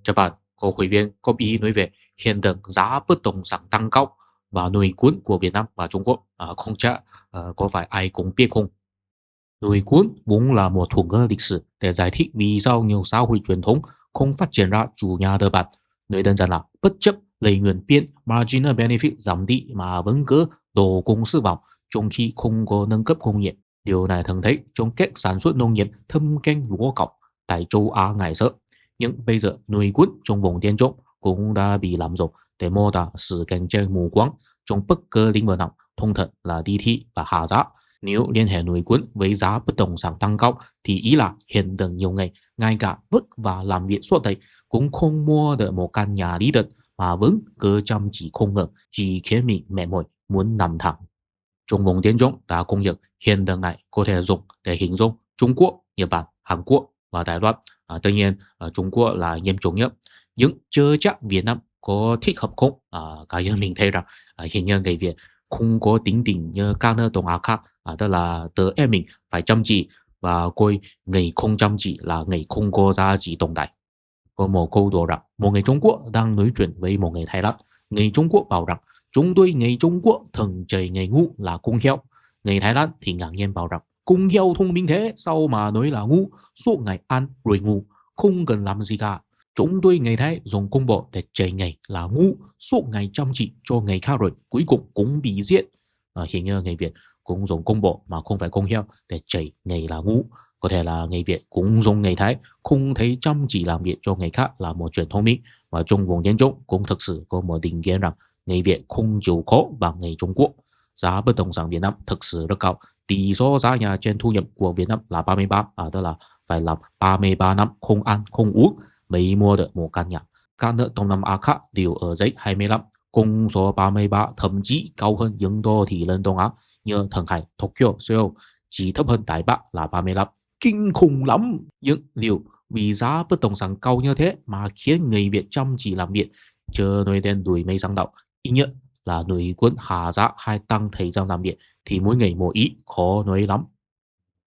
Cho bạn, có hội viên góp ý nói về hiện tượng giá bất động sản tăng cao và nội cuốn của Việt Nam và Trung Quốc. Không chắc có phải ai cũng biết không? Nội cuốn vốn là một thuật ngữ lịch sử để giải thích vì sao nhiều xã hội truyền thống không phát triển ra chủ nhà tư bản. Nói đơn giản là bất chấp lợi nhuận biên marginal benefit giảm đi mà vẫn cứ đổ công sức vào trong khi không có nâng cấp công nghiệp. Điều này thường thấy trong cách sản xuất nông nghiệp thâm canh lúa cọc tại châu Á ngày xưa. Nhưng bây giờ nội cuốn trong vùng Tiên Trung cũng đã bị làm dụng để mô tả sự cạnh tranh mù quáng trong bất cứ lĩnh vực nào, thông thường là đi thi và hạ giá. Nếu liên hệ nội cuốn với giá bất động sản tăng cao thì ý là hiện tượng nhiều người ngay cả vất và làm việc suốt đời cũng không mua được một căn nhà lý tưởng mà vẫn cứ chăm chỉ không ngừng, chỉ khiến mình mệt mỏi muốn nằm thẳng. Trong vùng Tiên Trung đã công nhận hiện tượng này có thể dùng để hình dung Trung Quốc, Nhật Bản, Hàn Quốc và Đài Loan. Tuy nhiên ở Trung Quốc là nghiêm trọng nhất, nhưng chưa chắc Việt Nam có thích hợp không. Cá nhân mình thấy rằng hiện nhân người Việt không có tính tình như các nước Đông Á khác, tức là tự em mình phải chăm chỉ và coi người không chăm chỉ là người không có giá trị tồn tại. Có một câu đùa rằng một người Trung Quốc đang nói chuyện với một người Thái Lan. Người Trung Quốc bảo rằng chúng tôi người Trung Quốc thường chơi người ngu là cung heo. Người Thái Lan thì ngạc nhiên bảo rằng cung heo thông minh thế sao mà nói là ngu, suốt ngày ăn rồi ngủ, không cần làm gì cả. Chúng tôi người Thái dùng công bộ để chơi người là ngu, suốt ngày chăm chỉ cho người khác rồi cuối cùng cũng bị giết. Hiện như người Việt cũng dùng công bộ mà không phải cung heo để chơi người là ngu. Có thể là người Việt cũng dùng người Thái không thấy chăm chỉ làm việc cho người khác là một chuyện thông minh, và trong vùng Tiên Trung cũng thực sự có một định kiến rằng người Việt không chịu khó bằng người Trung Quốc. Giá bất động sản Việt Nam thực sự rất cao. Tỷ số giá nhà trên thu nhập của Việt Nam là 33, tức là phải làm 33 năm không ăn không uống mới mua được một căn nhà. Các nước Đông Nam Á khác đều ở dưới 25, con số 33 thậm chí cao hơn những đô thị lớn Đông Á như Thượng Hải, Tokyo, Seoul, chỉ thấp hơn Đài Bắc là 35. Kinh khủng lắm. Nhưng liệu vì giá bất động sản cao như thế mà khiến người Việt chăm chỉ làm việc, chờ nói đến đuổi mây sáng đạo, ít nhất là nội quân hạ giá hay tăng thời gian làm việc thì mỗi ngày một ý khó nói lắm.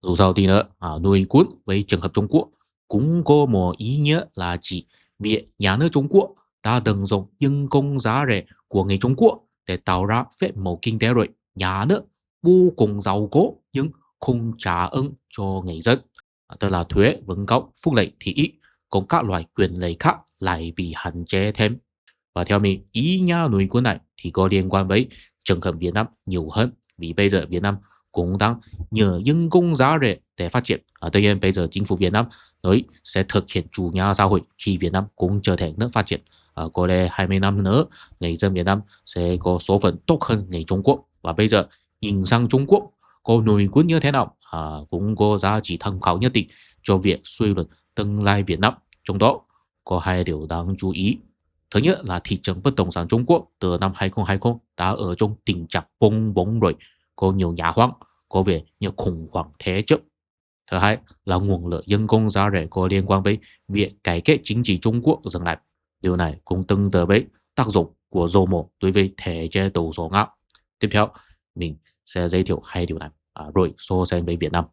Dù sao thì nữa, nội quân với trường hợp Trung Quốc cũng có một ý nghĩa là chỉ việc nhà nước Trung Quốc đã tận dụng nhân công giá rẻ của người Trung Quốc để tạo ra phép màu kinh tế rồi. Nhà nước vô cùng giàu có nhưng không trả ơn cho người dân. Tức là thuế vẫn cao, phúc lợi thì ít, còn các loại quyền lợi khác lại bị hạn chế thêm. Và theo mình, ý nha nội quân này thì có liên quan với trường hợp Việt Nam nhiều hơn. Vì bây giờ Việt Nam cũng đang nhờ nhân công giá rẻ để phát triển. Tuy nhiên bây giờ chính phủ Việt Nam nói sẽ thực hiện chủ nghĩa xã hội khi Việt Nam cũng trở thành nước phát triển. Có lẽ 20 năm nữa, người dân Việt Nam sẽ có số phận tốt hơn người Trung Quốc. Và bây giờ nhìn sang Trung Quốc có nội quân như thế nào, cũng có giá trị tham khảo nhất định cho việc suy luận tương lai Việt Nam. Trong đó có hai điều đáng chú ý. Thứ nhất là thị trường bất động sản Trung Quốc từ năm 2020 đã ở trong tình trạng bong bóng rồi, có nhiều nhà hoang, có vẻ như khủng hoảng thế chấp. Thứ hai là nguồn lợi nhân công giá rẻ có liên quan với việc cải cách chính trị Trung Quốc dừng lại. Điều này cũng tương tự với tác dụng của dầu mỏ đối với thể chế đấu số Nga. Tiếp theo, mình sẽ giới thiệu hai điều này rồi so sánh với Việt Nam.